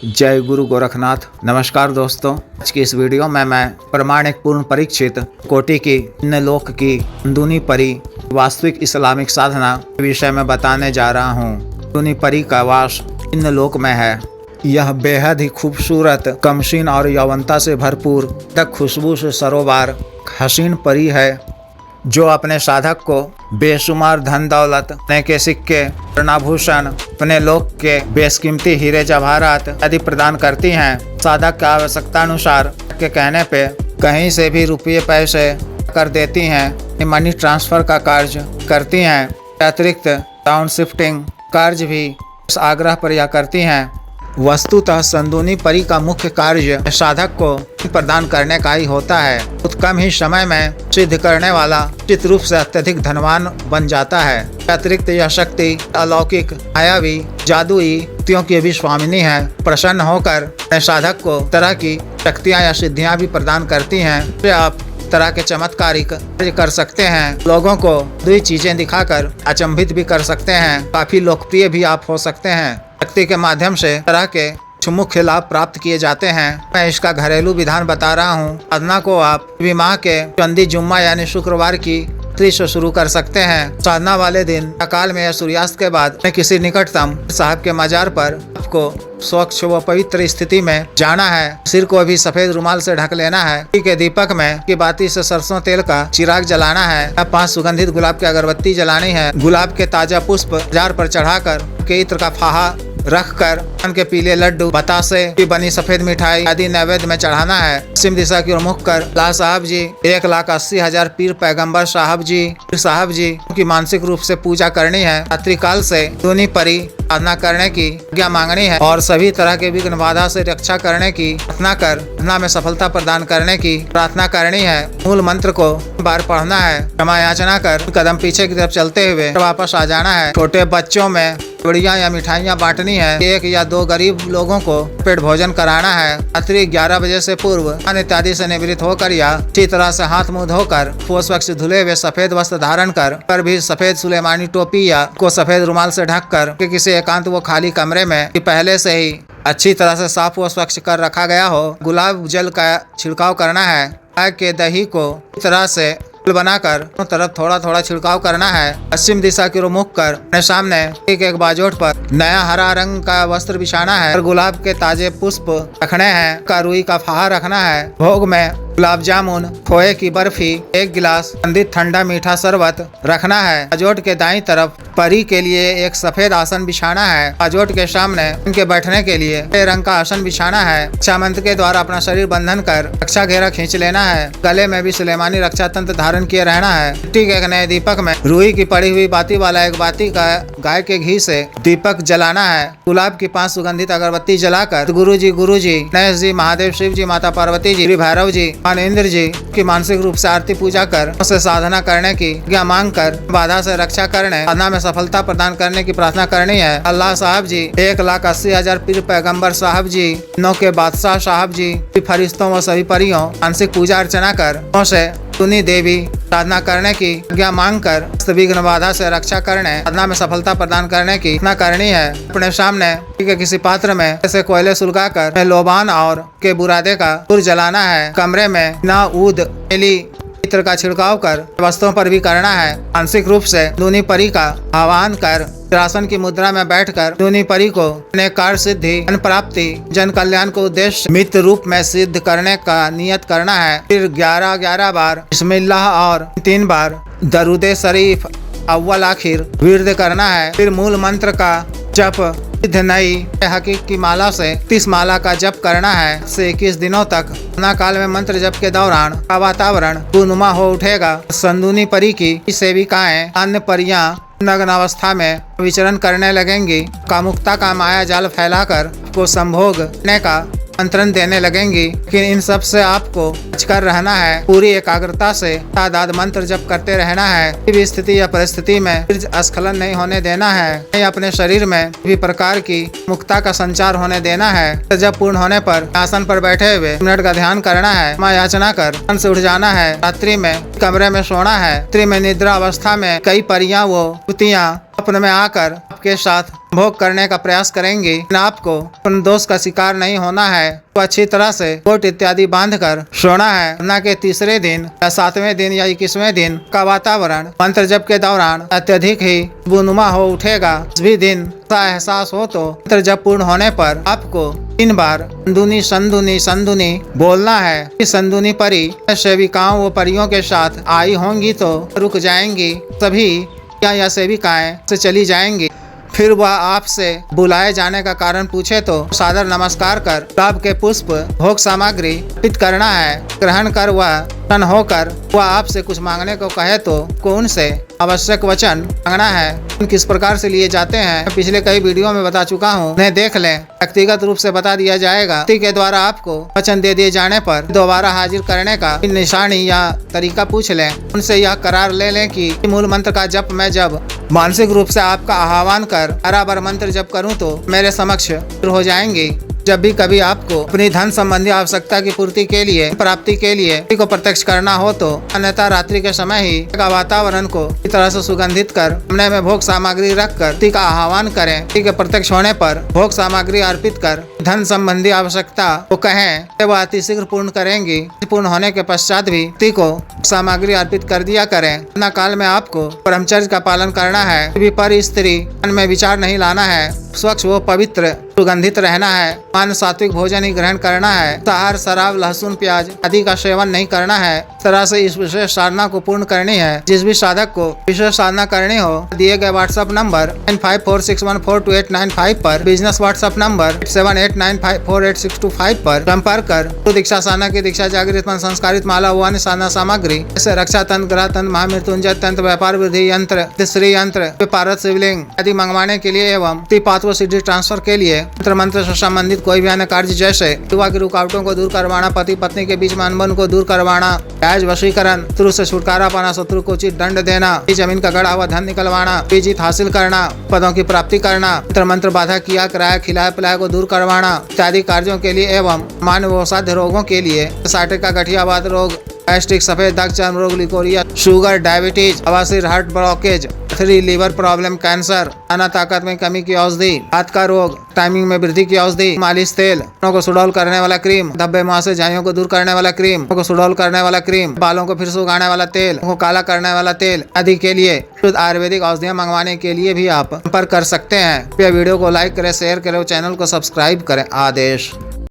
जय गुरु गोरखनाथ। नमस्कार दोस्तों, आज की इस वीडियो में मैं प्रमाणिक पूर्ण परीक्षित कोटि की इन लोक की अंदरूनी परी वास्तविक इस्लामिक साधना के विषय में बताने जा रहा हूँ। अंदरूनी परी का वास इन लोक में है। यह बेहद ही खूबसूरत, कमसीन और यौवनता से भरपूर तक खुशबू से सरोबार हसीन परी है, जो अपने साधक को बेशुमार धन दौलत, सोने के सिक्के, आभूषण, अपने लोक के बेशकीमती हीरे जवाहरात आदि प्रदान करती हैं। साधक की आवश्यकता अनुसार के कहने पे कहीं से भी रुपये पैसे कर देती हैं। मनी ट्रांसफर का कार्य करती हैं। अतिरिक्त टाउन शिफ्टिंग कार्य भी उस आग्रह पर यह करती हैं। वस्तुतः संदूनी परी का मुख्य कार्य साधक को प्रदान करने का ही होता है। बहुत कम ही समय में सिद्ध करने वाला निश्चित रूप से अत्यधिक धनवान बन जाता है। अतिरिक्त यह शक्ति अलौकिक, मायावी, जादुई शक्तियों की भी स्वामिनी है। प्रसन्न होकर साधक को तरह की शक्तियाँ या सिद्धियाँ भी प्रदान करती हैं। आप तरह के चमत्कारिक कार्य कर सकते हैं। लोगों को दो चीजें दिखाकर अचंभित भी कर सकते हैं। काफी लोकप्रिय भी आप हो सकते हैं। शक्ति के माध्यम से तरह के मुख्य लाभ प्राप्त किए जाते हैं। मैं इसका घरेलू विधान बता रहा हूँ। साधना को आप माह के चंदी जुम्मा यानी शुक्रवार की से शुरू कर सकते हैं। साधना वाले दिन काल में या सूर्यास्त के बाद किसी निकटतम साहब के मजार पर आपको स्वच्छ व पवित्र स्थिति में जाना है। सिर को भी सफेद रुमाल से ढक लेना है। के दीपक में की बाती से सरसों तेल का चिराग जलाना है। 5 सुगंधित गुलाब की अगरबत्ती जलानी है। गुलाब के ताजा पुष्प बाजार पर चढ़ाकर के इत्र का फाहा रखकर के पीले लड्डू, बतासे की बनी सफेद मिठाई आदि नैवेद्य में चढ़ाना है। पश्चिम दिशा की ओर मुख कर ला साहब जी 1,80,000 पीर पैगंबर साहब जी की मानसिक रूप से पूजा करनी है। रात्रि काल से दूनी परी साधना करने की आज्ञा मांगनी है और सभी तरह के विघ्न बाधा से रक्षा करने की प्रार्थना कर साधना में सफलता प्रदान करने की प्रार्थना करनी है। मूल मंत्र को बार पढ़ना है। क्षमा याचना कर कदम पीछे की तरफ चलते हुए वापस आ जाना है। छोटे बच्चों में बढ़िया या मिठाइयाँ बांटनी है। 1 या 2 गरीब लोगों को पेट भोजन कराना है। रात्रि 11 बजे से पूर्व अन्न इत्यादि से निवृत्त होकर या अच्छी तरह से हाथ मुंह धोकर स्वच्छ धुले हुए सफेद वस्त्र धारण कर भी सफेद सुलेमानी टोपी या को सफेद रुमाल से ढक कर किसी एकांत व खाली कमरे में पहले से ही अच्छी तरह से साफ व स्वच्छ कर रखा गया हो। गुलाब जल का छिड़काव करना है। गाय के दही को इस तरह से बनाकर तरफ थोड़ा थोड़ा छिड़काव करना है। पश्चिम दिशा की ओर मुख कर अपने सामने एक बाजोट पर नया हरा रंग का वस्त्र बिछाना है और गुलाब के ताजे पुष्प रखने हैं। का रुई का फाहा रखना है। भोग में गुलाब जामुन, खोए की बर्फी, 1 गिलास सुगंधित ठंडा मीठा शरबत रखना है। बाजोट के दाईं तरफ परी के लिए एक सफेद आसन बिछाना है। बाजोट के सामने उनके बैठने के लिए हरे रंग का आसन बिछाना है। रक्षा मंत्र के द्वारा अपना शरीर बंधन कर रक्षा घेरा खींच लेना है। गले में भी सुलेमानी रक्षा तंत्र धारण किए रहना है। मिट्टी के एक नए दीपक में रुई की पड़ी हुई बाती वाला एक बाती का गाय के घी से दीपक जलाना है। गुलाब की 5 सुगंधित अगरबत्ती जलाकर गुरु जी, गणेश जी, महादेव, शिव जी, माता पार्वती जी, भैरव जी, इंद्र जी की मानसिक रूप से आरती पूजा कर उसे साधना करने की आज्ञा मांग कर बाधा से रक्षा करने, साधना में सफलता प्रदान करने की प्रार्थना करनी है। अल्लाह साहब जी, 1,80,000 पीर पैगंबर साहब जी, नौ के बादशाह साहब जी, फरिश्तों व सभी परियों मानसिक पूजा अर्चना कर उसे सुनी देवी साधना करने की आज्ञा मांग कर विघ्न बाधा से रक्षा करने, साधना में सफलता प्रदान करने की प्रार्थना करनी है। अपने सामने किसी पात्र में ऐसे कोयले सुलगाकर लोबान और के बुरादे का सुर जलाना है। कमरे में ना ऊद मिली इत्र का छिड़काव कर वस्तुओं पर भी करना है। मानसिक रूप से दूनी परी का आह्वान कर आसन की मुद्रा में बैठकर दूनी परी को अपने कार्य सिद्धि, जन प्राप्ति, जन कल्याण को उद्देश्य मित्र रूप में सिद्ध करने का नियत करना है। फिर 11 बार बिस्मिल्लाह और 3 बार दरूदे शरीफ अव्वल आखिर विर्द करना है। फिर मूल मंत्र का जप सिद्ध नई हकीक की माला से 30 माला का जप करना है। से 21 दिनों तक काल में मंत्र जप के दौरान का वातावरण खुशनुमा हो उठेगा। संदूनी परी की सेविकाएं अन्य परियां नग्न अवस्था में विचरण करने लगेंगी। कामुकता का माया जाल फैलाकर को संभोग करने का मंत्रण देने लगेंगी। लेकिन इन सब से आपको बचकर रहना है। पूरी एकाग्रता से तादाद मंत्र जप करते रहना है। किसी भी स्थिति या परिस्थिति में स्खलन नहीं होने देना है। नहीं अपने शरीर में किसी प्रकार की मुक्ता का संचार होने देना है। जब पूर्ण होने पर आसन पर बैठे हुए मिनट का ध्यान करना है। मां याचना कर से उठ जाना है। रात्रि में कमरे में सोना है। रात्रि में निद्रा अवस्था में कई परियां वो अपने में आकर आपके साथ भोग करने का प्रयास करेंगी। आपको उन दोष का शिकार नहीं होना है तो अच्छी तरह से कोट इत्यादि बांधकर सोना है। न के तीसरे दिन या 7वें दिन या 21वें दिन का वातावरण मंत्र जप के दौरान अत्यधिक ही बुनुमा हो उठेगा। इस भी दिन ऐसा एहसास हो तो मंत्र जप पूर्ण होने पर आपको 3 बार संदुनी संदुनी संदुनी बोलना है। इस संदुनी परी सेविकाओं व परियों के साथ आई होंगी तो रुक जाएंगी, सभी या सेविकाएं से चली जाएंगी। फिर वह आपसे बुलाए जाने का कारण पूछे तो सादर नमस्कार कर गुलाब के पुष्प भोग सामग्री अर्पित करना है। ग्रहण कर वह प्रसन्न होकर वह आपसे कुछ मांगने को कहे तो उनसे आवश्यक वचन मांगना है। किस प्रकार से लिए जाते हैं पिछले कई वीडियो में बता चुका हूँ, उन्हें देख लें। व्यक्तिगत रूप से बता दिया जाएगा। व्यक्ति के द्वारा आपको वचन दे दिए जाने पर दोबारा हाजिर करने का निशानी या तरीका पूछ लें। उनसे यह करार ले लें कि मूल मंत्र का जप मैं जब मानसिक रूप से आपका आह्वान कर बराबर मंत्र जप करूं तो मेरे समक्ष हो जाएंगी। जब भी कभी आपको अपनी धन संबंधी आवश्यकता की पूर्ति के लिए प्राप्ति के लिए को प्रत्यक्ष करना हो तो अन्यथा रात्रि के समय ही वातावरण को इस तरह से सुगंधित कर सामने में भोग सामग्री रख कर का आह्वान करें। के प्रत्यक्ष होने पर भोग सामग्री अर्पित कर धन संबंधी आवश्यकता को कहें, वह अतिशीघ्र पूर्ण करेंगी। पूर्ण होने के पश्चात भी को सामग्री अर्पित कर दिया करें। अपना काल में आपको ब्रह्मचर्य का पालन करना है। पर स्त्री मन में विचार नहीं लाना है। स्वच्छ व पवित्र सुगंधित रहना है। मान सात्विक भोजन ही ग्रहण करना है। शाकाहार, शराब, लहसुन, प्याज आदि का सेवन नहीं करना है। तरह से इस विशेष साधना को पूर्ण करनी है। जिस भी साधक को विशेष साधना करनी हो दिए गए व्हाट्सएप नंबर 9546142895 पर, बिजनेस व्हाट्सएप नंबर 78954862 पर संपर्क कर तो दीक्षा साधना की दीक्षा, जागृत मन, संस्कारित माला व अन्य साधना सामग्री जैसे रक्षा तंत्र, ग्रह तंत्र, महामृत्युंजय तंत्र, व्यापार वृद्धि यंत्र, श्री यंत्र, पारद शिवलिंग आदि मंगवाने के लिए एवं पात्व सिद्धि ट्रांसफर के लिए मंत्र से संबंधित कोई भी अन्य कार्य जैसे विवाह की रुकावटों को दूर करवाना, पति पत्नी के बीच में अनबन को दूर करवाना, प्याज वशीकरण, शत्रु से छुटकारा पाना, शत्रु को उचित दंड देना, जमीन का गड़ा हुआ धन निकलवाना, जीत हासिल करना, पदों की प्राप्ति करना, मंत्र बाधा किया कराया खिलाया पिलाया को दूर करवाना इत्यादि कार्यों के लिए एवं मानव साध्य रोगों के लिए साइटिका, गठियावाद रोग, गैस्ट्रिक, सफेद दाग, चर्म रोग, लिकोरिया, शुगर, डायबिटीज, बवासीर, heart blockage, liver problem, cancer, खाना ताकत में कमी की औषधि, हाथ का रोग, टाइमिंग में वृद्धि की औषधि, मालिश तेल, को सुडौल करने वाला क्रीम, धब्बे मुहासे झाइयों को दूर करने वाला क्रीम, को सुडौल करने वाला क्रीम, बालों को फिर से उगाने वाला तेल, को काला करने वाला तेल आदि के लिए शुद्ध आयुर्वेदिक औषधियाँ मंगवाने के लिए भी आप संपर्क कर सकते हैं। वीडियो को लाइक करें, शेयर करें, चैनल को सब्सक्राइब करें। आदेश।